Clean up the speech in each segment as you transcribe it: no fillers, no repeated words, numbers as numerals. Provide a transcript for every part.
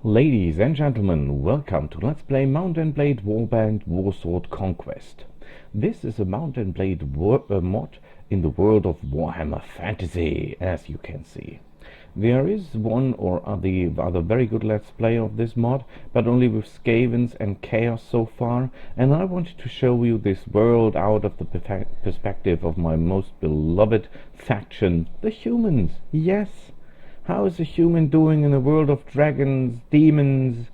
Ladies and gentlemen, welcome to Let's Play Mount & Blade Warband Warsword Conquest. This is a Mount & Blade mod in the world of Warhammer Fantasy, as you can see. There is one or other very good Let's Play of this mod, but only with Skavens and Chaos so far, and I wanted to show you this world out of the perspective of my most beloved faction, the humans. Yes! How is a human doing in a world of dragons, demons,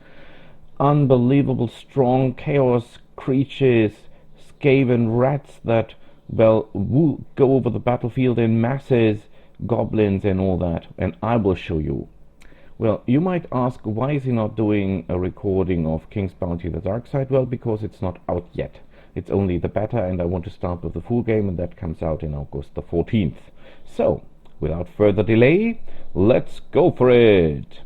unbelievable strong chaos creatures, Skaven rats that, well, go over the battlefield in masses, goblins and all that, and I will show you. Well, you might ask, why is he not doing a recording of King's Bounty: The Dark Side? Well, because it's not out yet. It's only the beta, and I want to start with the full game, and that comes out in August the 14th. So, without further delay, let's go for it!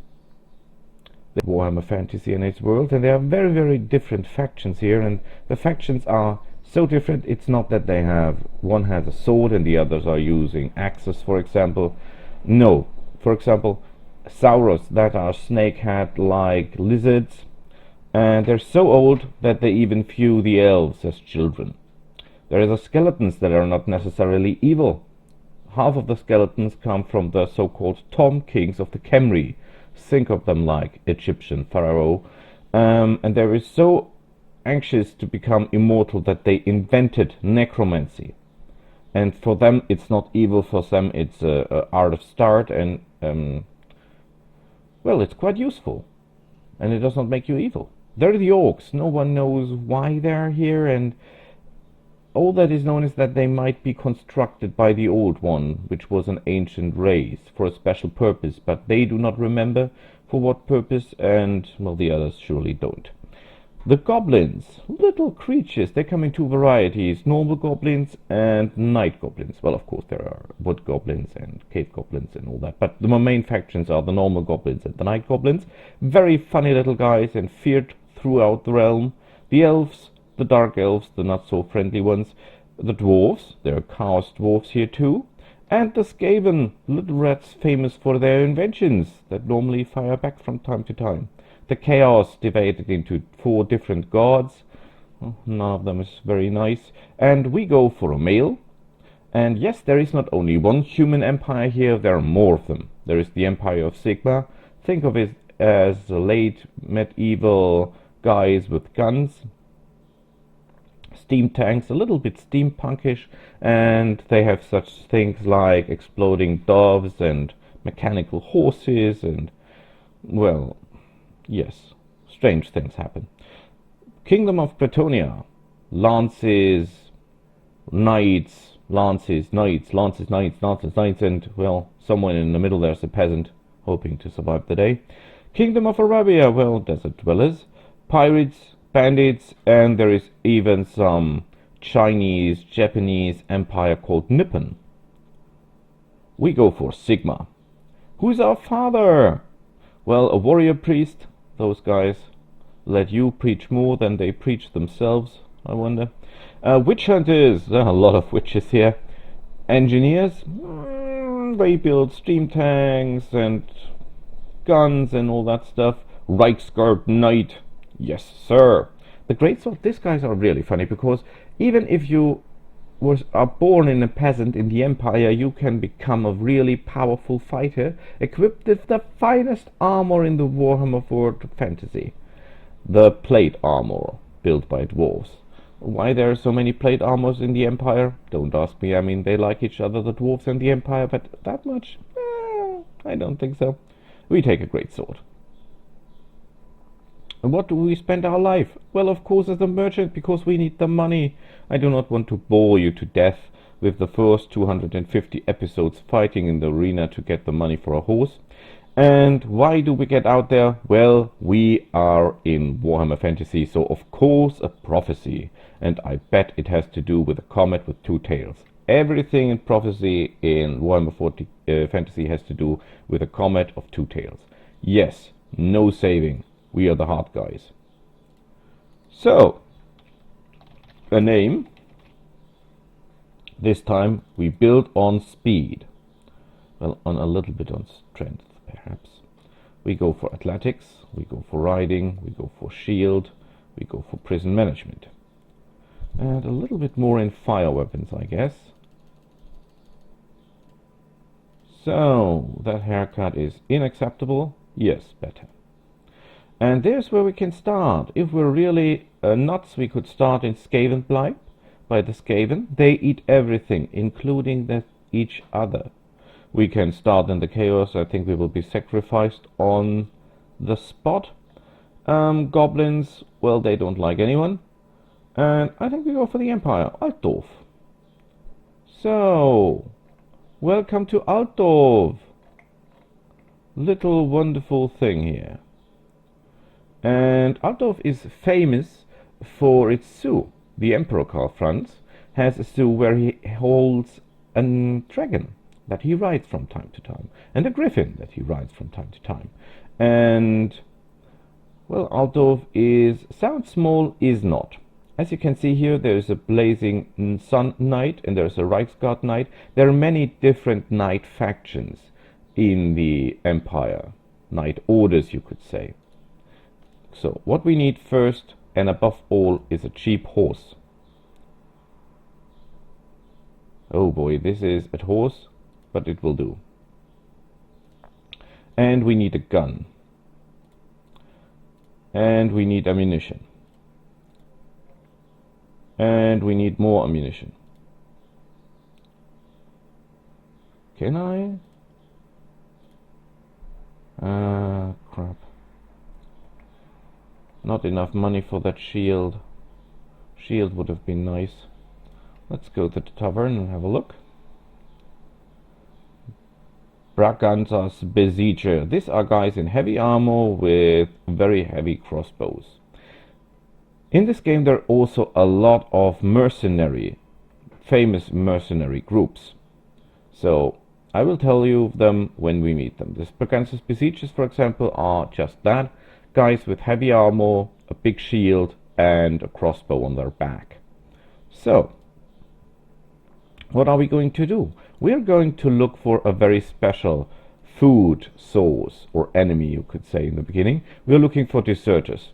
The Warhammer Fantasy and its world, and there are very, very different factions here, and the factions are so different. It's not that they have, one has a sword and the others are using axes, for example. No. For example, Sauros, that are snake-head-like lizards, and they're so old that they even view the elves as children. There are the skeletons that are not necessarily evil. Half of the skeletons come from the so-called Tom Kings of the Khemri. Think of them like Egyptian pharaoh. And they were so anxious to become immortal that they invented necromancy. And for them, it's not evil. For them, it's a art of start, and well, it's quite useful. And it does not make you evil. They're the orcs. No one knows why they're here, and all that is known is that they might be constructed by the Old One, which was an ancient race, for a special purpose, but they do not remember for what purpose, and, well, the others surely don't. The goblins, little creatures, they come in two varieties, normal goblins and night goblins. Well, of course, there are wood goblins and cave goblins and all that, but the main factions are the normal goblins and the night goblins. Very funny little guys and feared throughout the realm. The elves, the dark elves, the not so friendly ones, the dwarves, there are chaos dwarves here too, and the Skaven, little rats famous for their inventions that normally fire back from time to time. The chaos divided into 4 different gods. None of them is very nice, and we go for a male. And yes, there is not only one human empire here, there are more of them. There is the Empire of Sigmar. Think of it as late medieval guys with guns, steam tanks, a little bit steampunkish, and they have such things like exploding doves and mechanical horses and, well, yes, strange things happen. Kingdom of Bretonnia, lances, knights, lances, knights, lances, knights, lances, knights, and, well, somewhere in the middle there's a peasant hoping to survive the day. Kingdom of Arabia, well, desert dwellers, pirates, bandits, and there is even some Chinese, Japanese empire called Nippon. We go for Sigmar. Who's our father? Well, a warrior priest. Those guys let you preach more than they preach themselves, I wonder. Witch hunters. There are a lot of witches here. Engineers. They build steam tanks and guns and all that stuff. Reichsguard Knight. Yes, sir. The greatsword, these guys are really funny, because even if you are born in a peasant in the Empire, you can become a really powerful fighter, equipped with the finest armor in the Warhammer World Fantasy. The plate armor, built by dwarves. Why there are so many plate armors in the Empire? Don't ask me. I mean, they like each other, the dwarves and the Empire, but that much? I don't think so. We take a greatsword. And what do we spend our life? Well, of course, as a merchant, because we need the money. I do not want to bore you to death with the first 250 episodes fighting in the arena to get the money for a horse. And why do we get out there? Well, we are in Warhammer Fantasy, so of course a prophecy. And I bet it has to do with a comet with 2 tails. Everything in prophecy in Warhammer Fantasy has to do with a comet of 2 tails. Yes, no saving. We are the hard guys. So, a name. This time we build on speed. Well, on a little bit on strength, perhaps. We go for athletics, we go for riding, we go for shield, we go for prison management. And a little bit more in fire weapons, I guess. So, that haircut is unacceptable. Yes, better. And there's where we can start. If we're really nuts, we could start in Skavenblight. By the Skaven, they eat everything, including each other. We can start in the Chaos. I think we will be sacrificed on the spot. Goblins, well, they don't like anyone. And I think we go for the Empire, Altdorf. So, welcome to Altdorf. Little wonderful thing here. And Altdorf is famous for its zoo. The Emperor Karl Franz has a zoo where he holds a dragon that he rides from time to time, and a griffin that he rides from time to time. And, well, Altdorf sounds small, is not. As you can see here, there is a blazing sun knight and there is a Reichsguard knight. There are many different knight factions in the Empire. Knight orders, you could say. So, what we need first and above all is a cheap horse. Oh boy, this is a horse, but it will do. And we need a gun. And we need ammunition. And we need more ammunition. Can I? Crap. Not enough money for that shield. Shield would have been nice. Let's go to the tavern and have a look. Braganza's Besieger. These are guys in heavy armor with very heavy crossbows. In this game there are also a lot of famous mercenary groups. So I will tell you them when we meet them. The Braganza's Besiegers, for example, are just that. Guys with heavy armor, a big shield, and a crossbow on their back. So, what are we going to do? We are going to look for a very special food source, or enemy you could say in the beginning. We are looking for deserters.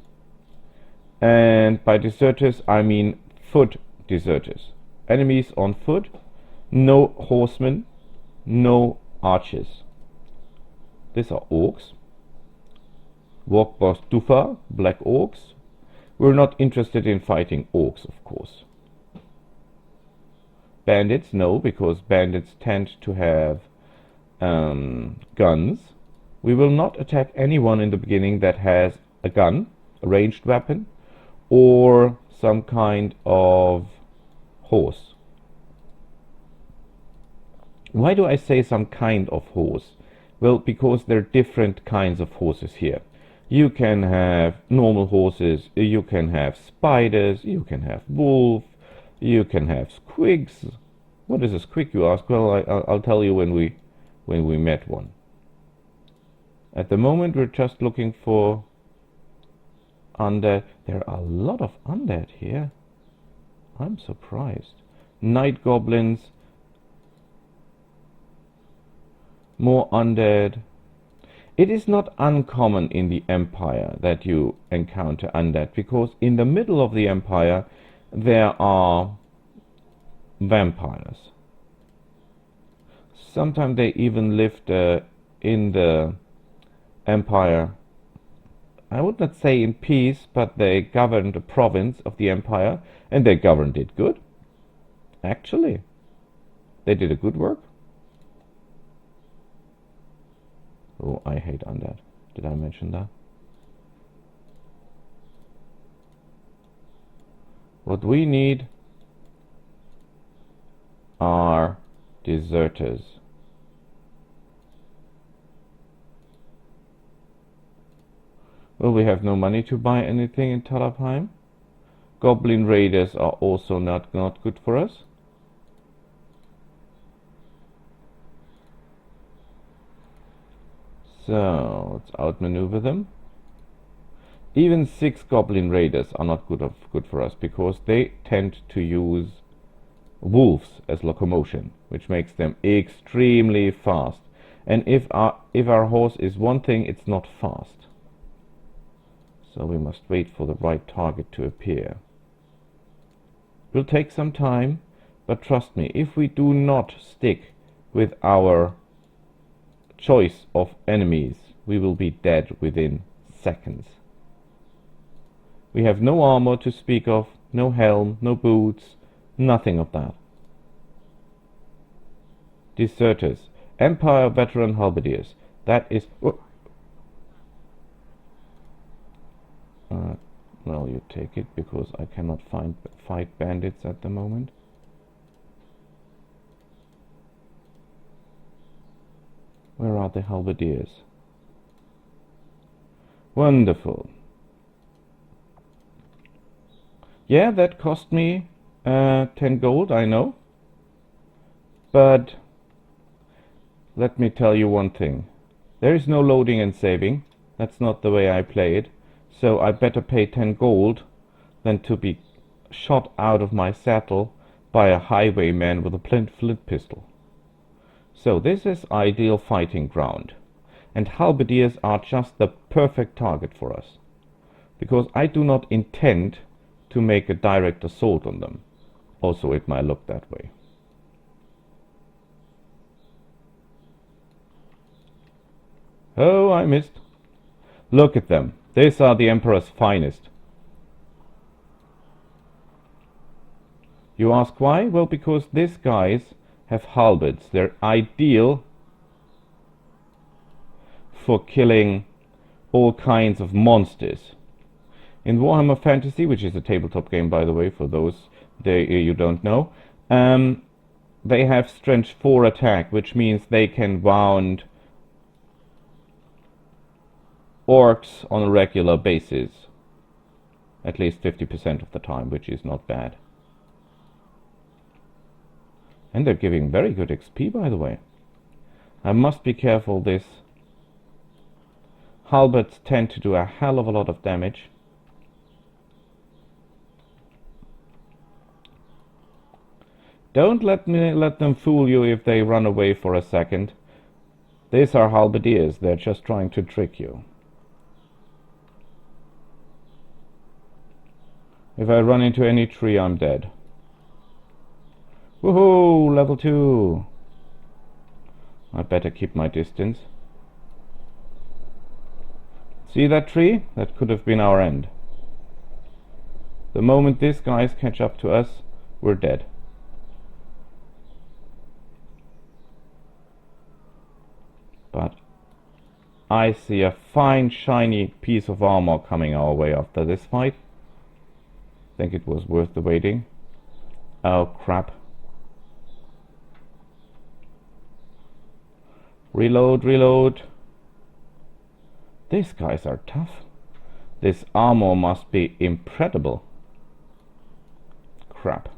And by deserters I mean foot deserters. Enemies on foot, no horsemen, no archers. These are orcs. Walkboss Dufa, black orcs. We're not interested in fighting orcs, of course. Bandits, no, because bandits tend to have guns. We will not attack anyone in the beginning that has a gun, a ranged weapon, or some kind of horse. Why do I say some kind of horse? Well, because there are different kinds of horses here. You can have normal horses, you can have spiders, you can have wolf, you can have squigs. What is a squig, you ask? Well, I'll tell you when we met one. At the moment we're just looking for undead. There are a lot of undead here. I'm surprised. Night goblins. More undead. It is not uncommon in the Empire that you encounter undead, because in the middle of the Empire there are vampires. Sometimes they even lived in the Empire. I would not say in peace, but they governed a province of the Empire, and they governed it good. Actually, they did a good work. Oh, I hate undead. Did I mention that? What we need are deserters. Well, we have no money to buy anything in Talabheim. Goblin raiders are also not good for us. So, let's outmaneuver them. Even 6 goblin raiders are not good for us, because they tend to use wolves as locomotion, which makes them extremely fast. And if our horse is one thing, it's not fast. So we must wait for the right target to appear. Will take some time, but trust me, if we do not stick with our choice of enemies, we will be dead within seconds. We have no armor to speak of, no helm, no boots, nothing of that. Deserters, Empire veteran halberdiers. That is... well, you take it, because I cannot fight bandits at the moment. Where are the halberdiers? Wonderful. Yeah, that cost me 10 gold, I know. But let me tell you one thing. There is no loading and saving. That's not the way I play it. So I better pay 10 gold than to be shot out of my saddle by a highwayman with a flint pistol. So this is ideal fighting ground. And halberdiers are just the perfect target for us. Because I do not intend to make a direct assault on them. Also, it might look that way. Oh, I missed. Look at them. These are the Emperor's finest. You ask why? Well, because these guys have halberds. They're ideal for killing all kinds of monsters. In Warhammer Fantasy, which is a tabletop game, by the way, for those you don't know, they have strength 4 attack, which means they can wound orcs on a regular basis. At least 50% of the time, which is not bad. And they're giving very good XP, by the way. I must be careful. This halberds tend to do a hell of a lot of damage. Don't let them fool you if they run away for a second. These are halberdiers. They're just trying to trick you. If I run into any tree, I'm dead. Woohoo! Level 2! I better keep my distance. See that tree? That could have been our end. The moment these guys catch up to us, we're dead. But I see a fine shiny piece of armor coming our way after this fight. Think it was worth the waiting. Oh crap. Reload, reload. These guys are tough. This armor must be incredible. Crap.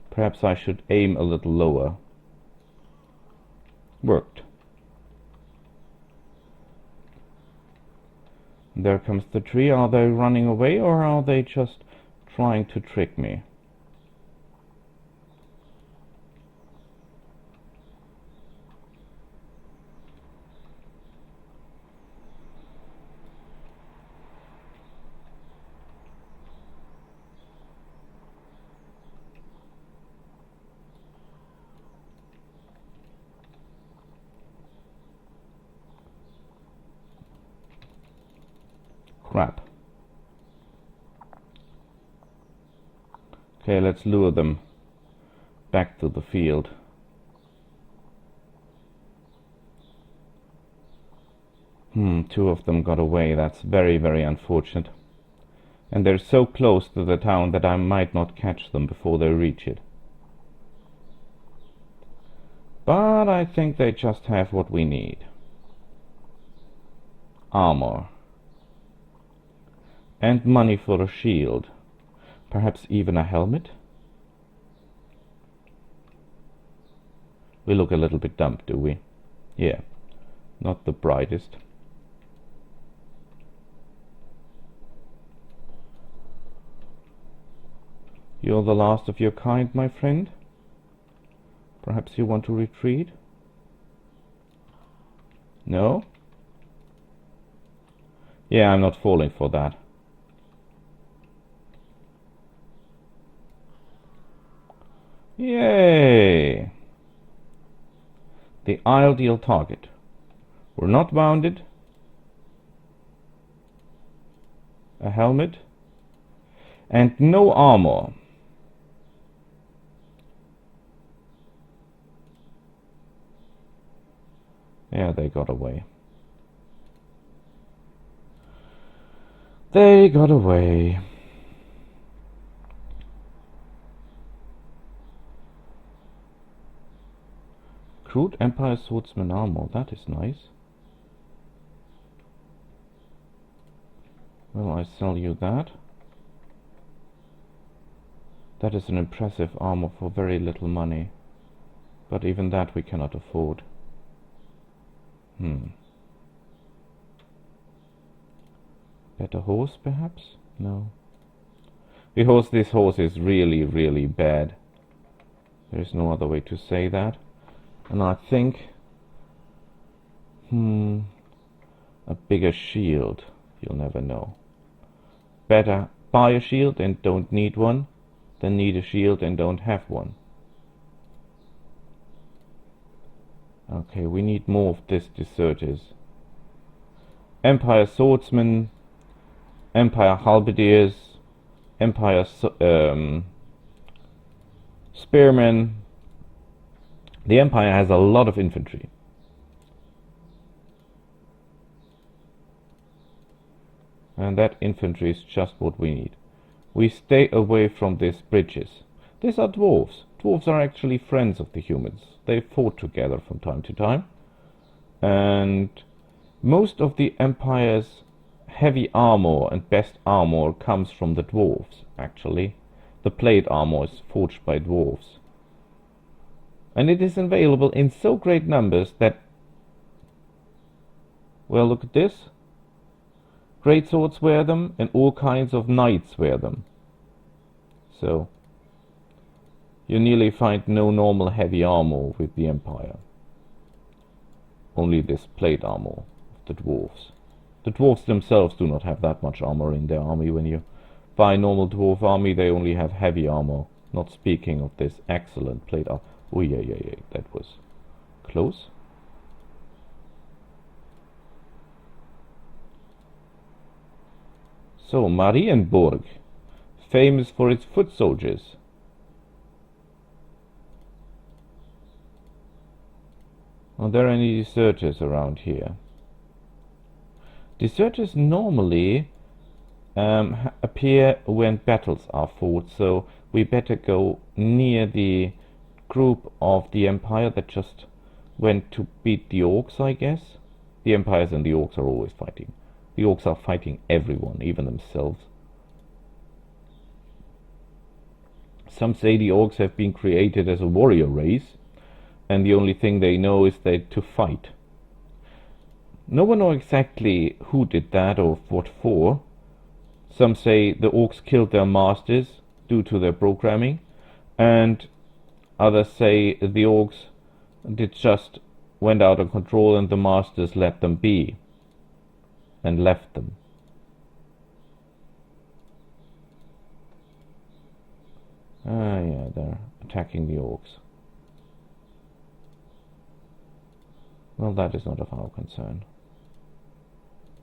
Perhaps I should aim a little lower. Worked. There comes the tree. Are they running away, or are they just trying to trick me? Crap. Okay, let's lure them back to the field. Two of them got away. That's very, very unfortunate. And they're so close to the town that I might not catch them before they reach it. But I think they just have what we need. Armor. And money for a shield. Perhaps even a helmet? We look a little bit dumb, do we? Yeah. Not the brightest. You're the last of your kind, my friend? Perhaps you want to retreat? No? Yeah, I'm not falling for that. Yay! The ideal target. We're not wounded. A helmet. And no armor. Yeah, they got away. They got away. Crude Empire Swordsman armor, that is nice. Well, I sell you that. That is an impressive armor for very little money. But even that we cannot afford. Better horse, perhaps? No. Because this horse is really, really bad. There is no other way to say that. And I think... a bigger shield. You'll never know. Better buy a shield and don't need one than need a shield and don't have one. Okay, we need more of this deserters. Empire Swordsmen, Empire Halberdiers, Empire Spearmen. The Empire has a lot of infantry. And that infantry is just what we need. We stay away from these bridges. These are dwarves. Dwarves are actually friends of the humans. They fought together from time to time. And most of the Empire's heavy armor and best armor comes from the dwarves, actually. The plate armor is forged by dwarves. And it is available in so great numbers that... Well, look at this. Great swords wear them, and all kinds of knights wear them. So, you nearly find no normal heavy armor with the Empire. Only this plate armor of the dwarves. The dwarves themselves do not have that much armor in their army. When you buy a normal dwarf army, they only have heavy armor. Not speaking of this excellent plate armor. Oh, yeah, that was close. So, Marienburg, famous for its foot soldiers. Are there any deserters around here? Deserters normally appear when battles are fought, so we better go near the group of the Empire that just went to beat the Orcs, I guess. The Empires and the Orcs are always fighting. The Orcs are fighting everyone, even themselves. Some say the Orcs have been created as a warrior race, and the only thing they know is to fight. No one knows exactly who did that or what for. Some say the Orcs killed their masters due to their programming, and others say the Orcs just went out of control and the masters let them be and left them. Ah, yeah, they're attacking the Orcs. Well, that is not of our concern.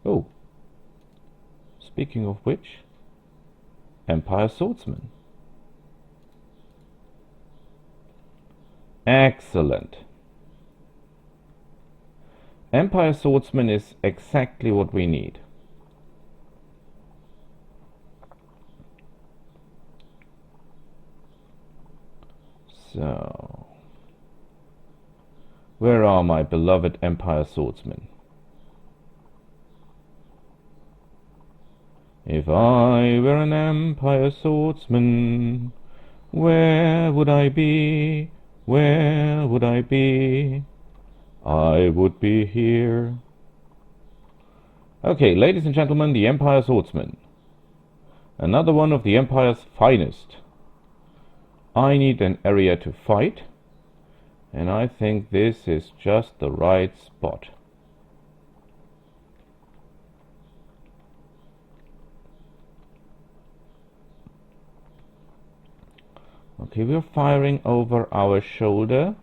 Oh, speaking of which, Empire Swordsman. Excellent. Empire Swordsman is exactly what we need. So, where are my beloved Empire Swordsmen? If I were an Empire Swordsman, where would I be? Where would I be? I would be here. Okay, ladies and gentlemen, the Empire Swordsman. Another one of the Empire's finest. I need an area to fight, And I think this is just the right spot. Okay, we're firing over our shoulder,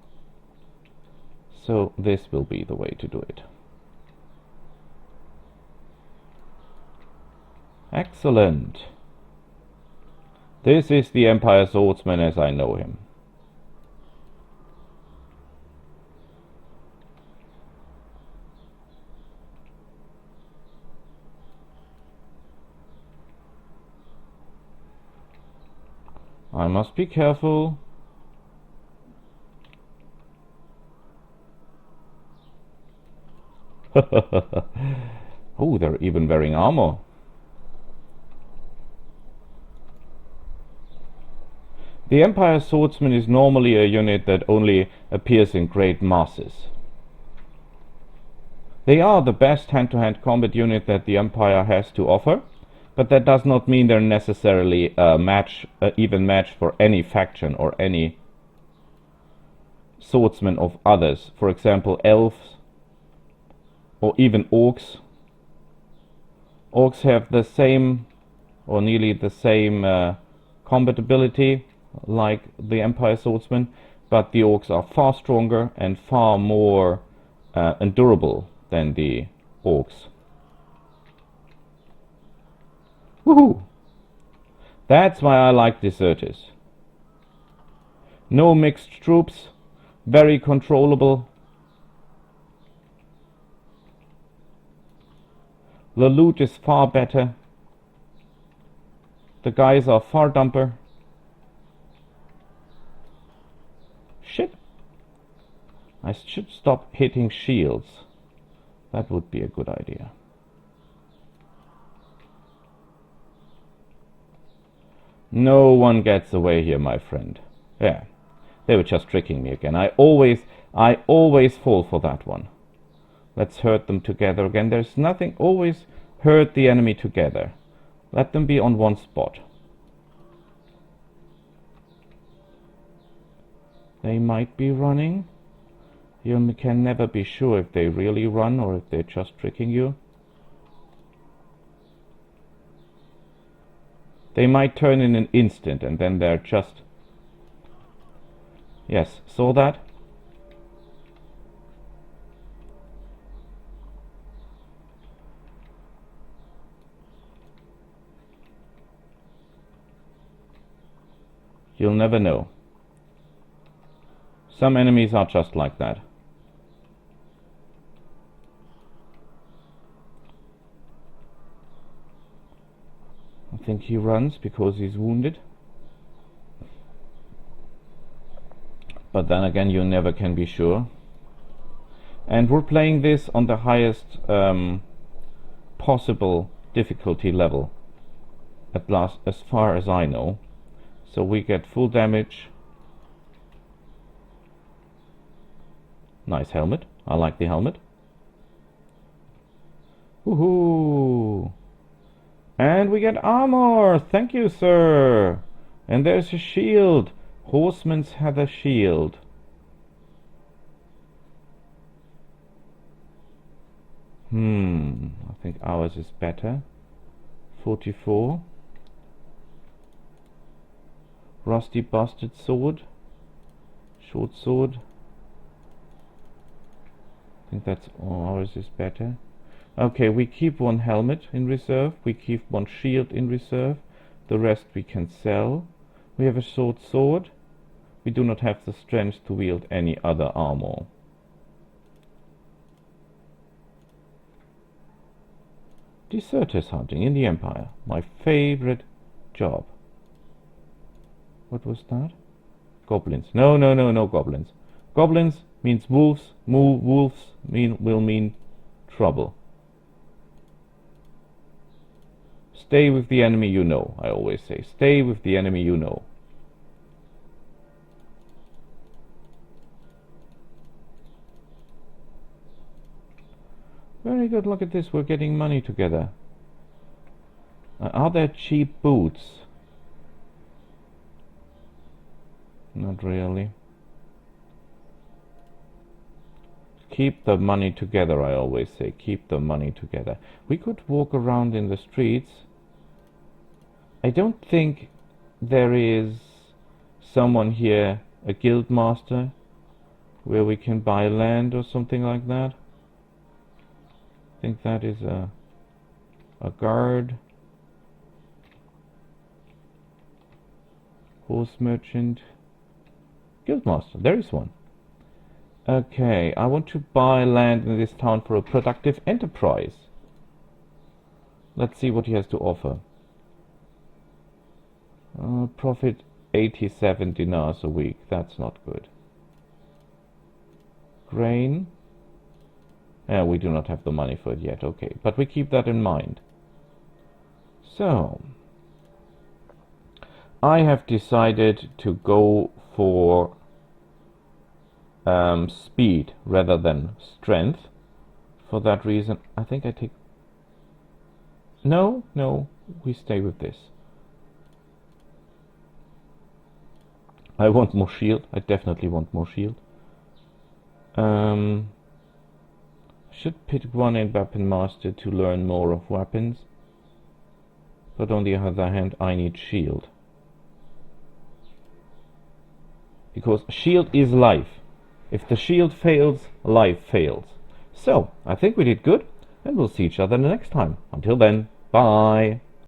so this will be the way to do it. Excellent. This is the Empire Swordsman as I know him. I must be careful. Oh, they're even wearing armor. The Empire Swordsman is normally a unit that only appears in great masses. They are the best hand-to-hand combat unit that the Empire has to offer, but that does not mean they're necessarily a even match for any faction or any swordsman of others. For example, elves or even orcs. Orcs have the same or nearly the same combat ability like the Empire Swordsman, but the orcs are far stronger and far more endurable than the orcs. Woohoo! That's why I like deserters. No mixed troops, very controllable. The loot is far better. The guys are far dumper. Shit! I should stop hitting shields. That would be a good idea. No one gets away here, my friend. Yeah, they were just tricking me again. I always fall for that one. Let's herd them together again. There's nothing. Always herd the enemy together. Let them be on one spot. They might be running. You can never be sure if they really run or if they're just tricking you. They might turn in an instant and then they're just... Yes, saw that? You'll never know. Some enemies are just like that. I think he runs because he's wounded. But then again, you never can be sure. And we're playing this on the highest possible difficulty level, at last, as far as I know. So we get full damage. Nice helmet. I like the helmet. Woohoo! And we get armor! Thank you, sir! And there's a shield. Horseman's have a shield. I think ours is better. 44. Rusty bastard sword. Short sword. I think that's ours is better. Okay, we keep one helmet in reserve. We keep one shield in reserve. The rest we can sell. We have a short sword. We do not have the strength to wield any other armor. Deserters hunting in the Empire. My favorite job. What was that? Goblins. No goblins. Goblins means wolves. Wolves will mean trouble. Stay with the enemy you know, I always say. Stay with the enemy you know. Very good, look at this, we're getting money together. Are there cheap boots? Not really. Keep the money together, I always say. Keep the money together. We could walk around in the streets. I don't think there is someone here, a guild master, where we can buy land or something like that. I think that is a guard. Horse merchant. Guild master, there is one. Okay, I want to buy land in this town for a productive enterprise. Let's see what he has to offer. Profit 87 dinars a week. That's not good. Grain. We do not have the money for it yet. Okay, but we keep that in mind. So, I have decided to go for speed rather than strength. For that reason, I think I take... No, we stay with this. I want more shield. I definitely want more shield. Should pick one in Weapon Master to learn more of weapons. But on the other hand, I need shield. Because shield is life. If the shield fails, life fails. So, I think we did good, and we'll see each other next time. Until then, bye!